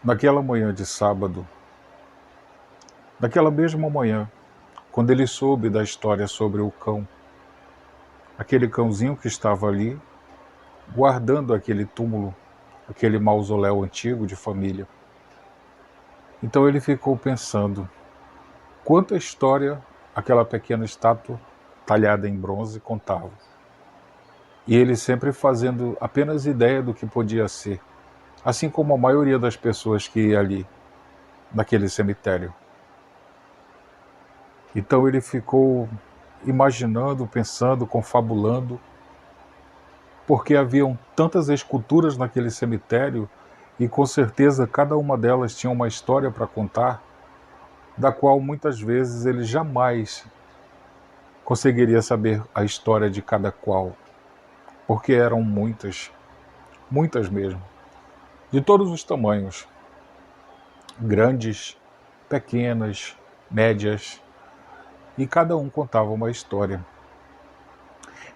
Naquela manhã de sábado, naquela mesma manhã, quando ele soube da história sobre o cão, aquele cãozinho que estava ali, guardando aquele túmulo, aquele mausoléu antigo de família. Então ele ficou pensando, quanta história aquela pequena estátua talhada em bronze contava. E ele sempre fazendo apenas ideia do que podia ser, assim como a maioria das pessoas que ia ali, naquele cemitério. Então ele ficou imaginando, pensando, confabulando, porque haviam tantas esculturas naquele cemitério e com certeza cada uma delas tinha uma história para contar, da qual muitas vezes ele jamais conseguiria saber a história de cada qual, porque eram muitas, muitas mesmo, de todos os tamanhos, grandes, pequenas, médias, e cada um contava uma história.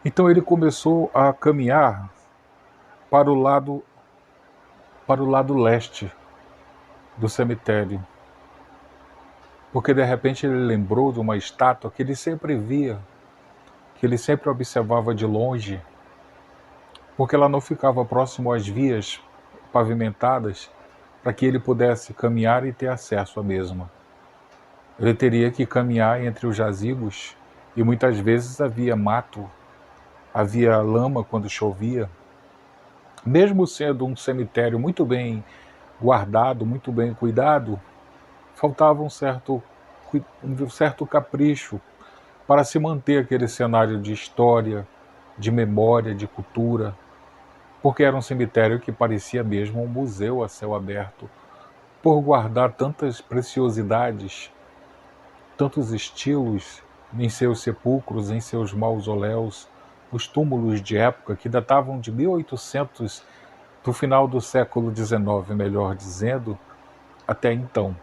Então ele começou a caminhar para o lado leste do cemitério, porque de repente ele lembrou de uma estátua que ele sempre via, que ele sempre observava de longe, porque ela não ficava próximo às vias pavimentadas para que ele pudesse caminhar e ter acesso à mesma. Ele teria que caminhar entre os jazigos e muitas vezes havia mato, havia lama quando chovia. Mesmo sendo um cemitério muito bem guardado, muito bem cuidado, faltava um certo capricho para se manter aquele cenário de história, de memória, de cultura, porque era um cemitério que parecia mesmo um museu a céu aberto, por guardar tantas preciosidades, tantos estilos em seus sepulcros, em seus mausoléus, os túmulos de época que datavam de 1800, do final do século XIX, melhor dizendo, até então.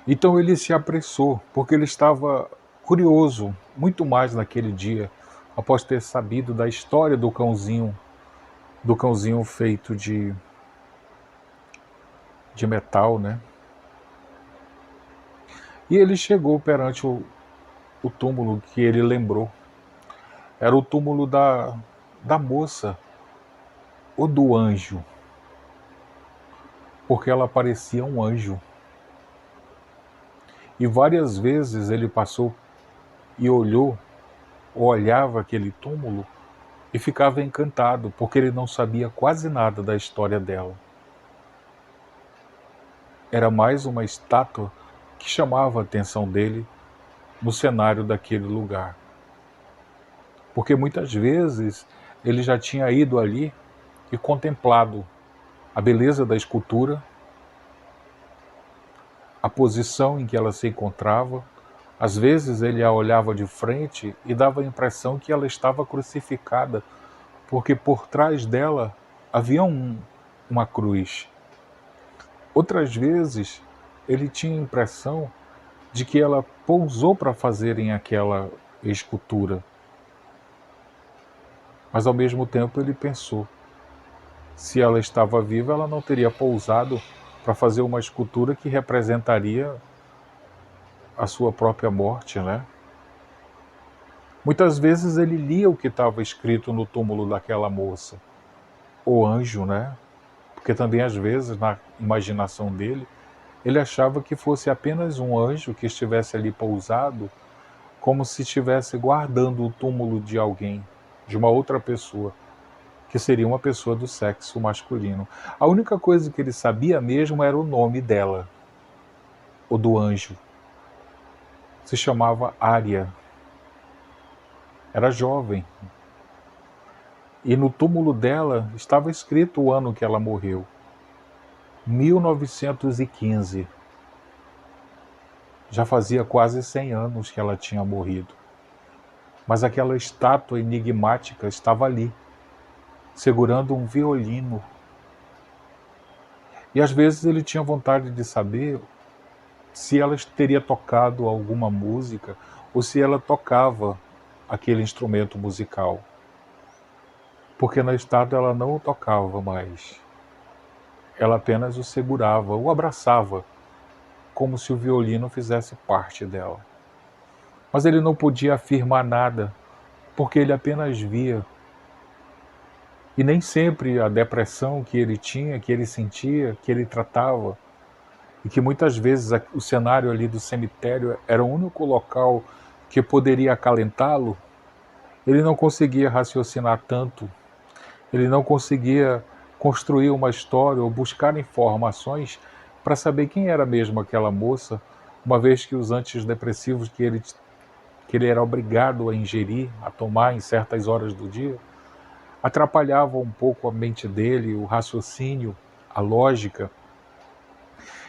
Então ele se apressou, porque ele estava curioso, muito mais naquele dia, após ter sabido da história do cãozinho feito de metal, né? E ele chegou perante o túmulo que ele lembrou. Era o túmulo da moça, ou do anjo, porque ela parecia um anjo. E várias vezes ele passou e olhou, ou olhava aquele túmulo, e ficava encantado, porque ele não sabia quase nada da história dela. Era mais uma estátua que chamava a atenção dele no cenário daquele lugar. Porque muitas vezes ele já tinha ido ali e contemplado a beleza da escultura, a posição em que ela se encontrava. Às vezes ele a olhava de frente e dava a impressão que ela estava crucificada, porque por trás dela havia uma cruz. Outras vezes ele tinha a impressão de que ela pousou para fazerem aquela escultura. Mas ao mesmo tempo ele pensou, se ela estava viva, ela não teria pousado para fazer uma escultura que representaria a sua própria morte, né? Muitas vezes ele lia o que estava escrito no túmulo daquela moça, o anjo, né? Porque também às vezes na imaginação dele, ele achava que fosse apenas um anjo que estivesse ali pousado, como se estivesse guardando o túmulo de alguém, de uma outra pessoa, que seria uma pessoa do sexo masculino. A única coisa que ele sabia mesmo era o nome dela, o do anjo. Se chamava Ária. Era jovem. E no túmulo dela estava escrito o ano que ela morreu. 1915. Já fazia quase 100 anos que ela tinha morrido. Mas aquela estátua enigmática estava ali, segurando um violino. E às vezes ele tinha vontade de saber se ela teria tocado alguma música ou se ela tocava aquele instrumento musical. Porque na estátua ela não o tocava mais. ela apenas o segurava, o abraçava, como se o violino fizesse parte dela. Mas ele não podia afirmar nada, porque ele apenas via. E nem sempre a depressão que ele tinha, que ele sentia, que ele tratava, e que muitas vezes o cenário ali do cemitério era o único local que poderia acalentá-lo, ele não conseguia raciocinar tanto, ele não conseguia construir uma história ou buscar informações para saber quem era mesmo aquela moça, uma vez que os antidepressivos que ele era obrigado a ingerir, a tomar em certas horas do dia, atrapalhavam um pouco a mente dele, o raciocínio, a lógica.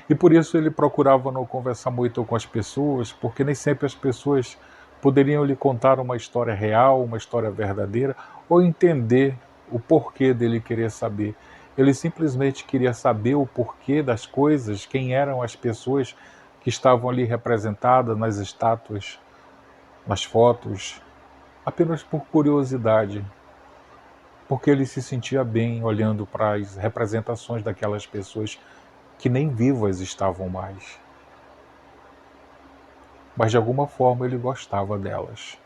E por isso ele procurava não conversar muito com as pessoas, porque nem sempre as pessoas poderiam lhe contar uma história real, uma história verdadeira, ou entender o porquê dele querer saber. Ele simplesmente queria saber o porquê das coisas, quem eram as pessoas que estavam ali representadas nas estátuas, nas fotos, apenas por curiosidade, porque ele se sentia bem olhando para as representações daquelas pessoas que nem vivas estavam mais. Mas de alguma forma ele gostava delas.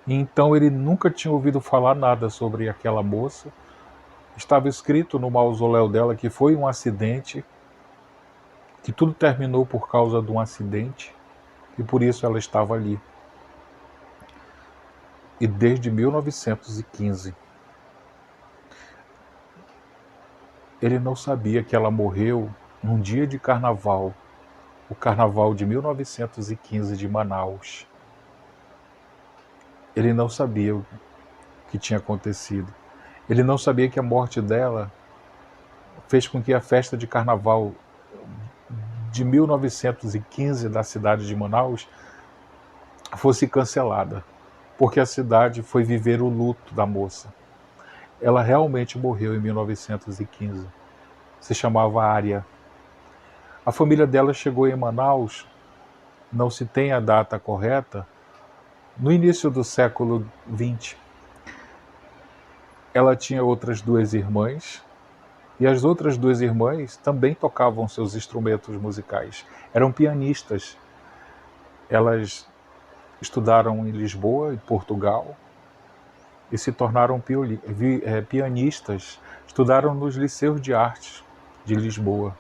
E então ele nunca tinha ouvido falar nada sobre aquela moça. Estava escrito no mausoléu dela que foi um acidente, que tudo terminou por causa de um acidente, e por isso ela estava ali. E desde 1915, ele não sabia que ela morreu num dia de carnaval, o carnaval de 1915 de Manaus. Ele não sabia o que tinha acontecido. Ele não sabia que a morte dela fez com que a festa de carnaval de 1915 da cidade de Manaus fosse cancelada, porque a cidade foi viver o luto da moça. Ela realmente morreu em 1915. Se chamava Ária. A família dela chegou em Manaus, não se tem a data correta, no início do século XX. Ela tinha outras duas irmãs, e as outras duas irmãs também tocavam seus instrumentos musicais. Eram pianistas. Elas estudaram em Lisboa, em Portugal, e se tornaram pianistas. Estudaram nos liceus de artes de Lisboa,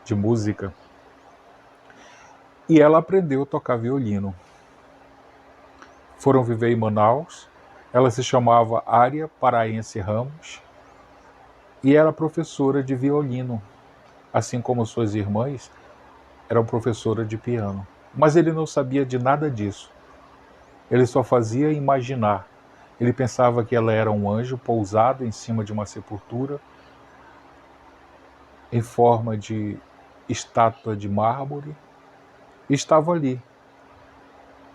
de música. E ela aprendeu a tocar violino. Foram viver em Manaus. Ela se chamava Ária Paraense Ramos e era professora de violino, assim como suas irmãs eram professoras de piano. Mas ele não sabia de nada disso. Ele só fazia imaginar. Ele pensava que ela era um anjo pousado em cima de uma sepultura, em forma de estátua de mármore, e estava ali,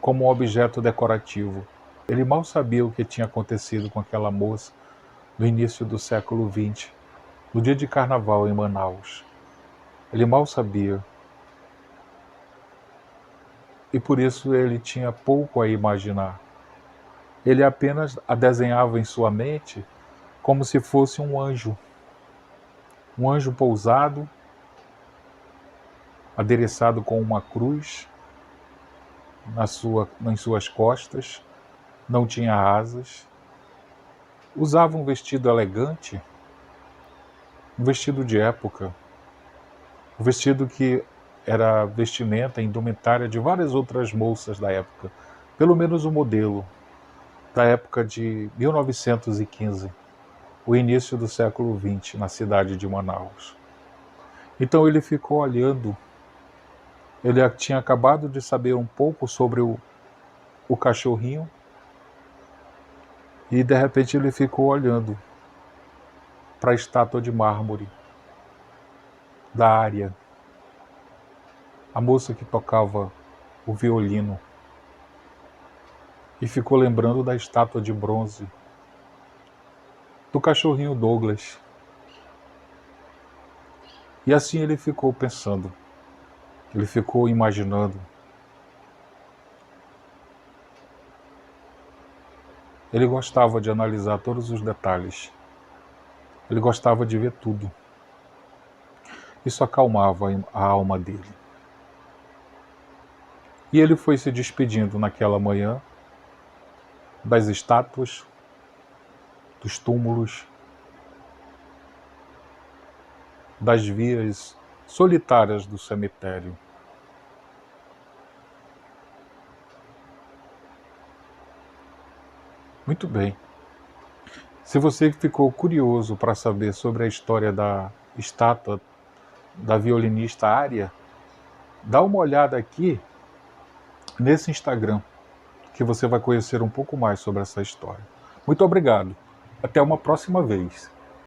como um objeto decorativo. Ele mal sabia o que tinha acontecido com aquela moça no início do século XX, no dia de carnaval em Manaus. Ele mal sabia. E por isso ele tinha pouco a imaginar. Ele apenas a desenhava em sua mente como se fosse um anjo pousado, adereçado com uma cruz nas suas costas, não tinha asas, usava um vestido elegante, um vestido de época, um vestido que era vestimenta, indumentária de várias outras moças da época, pelo menos o modelo da época de 1915, o início do século XX, na cidade de Manaus. Então ele ficou olhando. Ele tinha acabado de saber um pouco sobre o cachorrinho e de repente ele ficou olhando para a estátua de mármore da Ária, a moça que tocava o violino, e ficou lembrando da estátua de bronze do cachorrinho Douglas. E assim ele ficou pensando, ele ficou imaginando. Ele gostava de analisar todos os detalhes. Ele gostava de ver tudo. Isso acalmava a alma dele. E ele foi se despedindo naquela manhã das estátuas, dos túmulos, das vias solitárias do cemitério. Muito bem. Se você ficou curioso para saber sobre a história da estátua da violinista Ária, dá uma olhada aqui nesse Instagram, que você vai conhecer um pouco mais sobre essa história. Muito obrigado. Até uma próxima vez.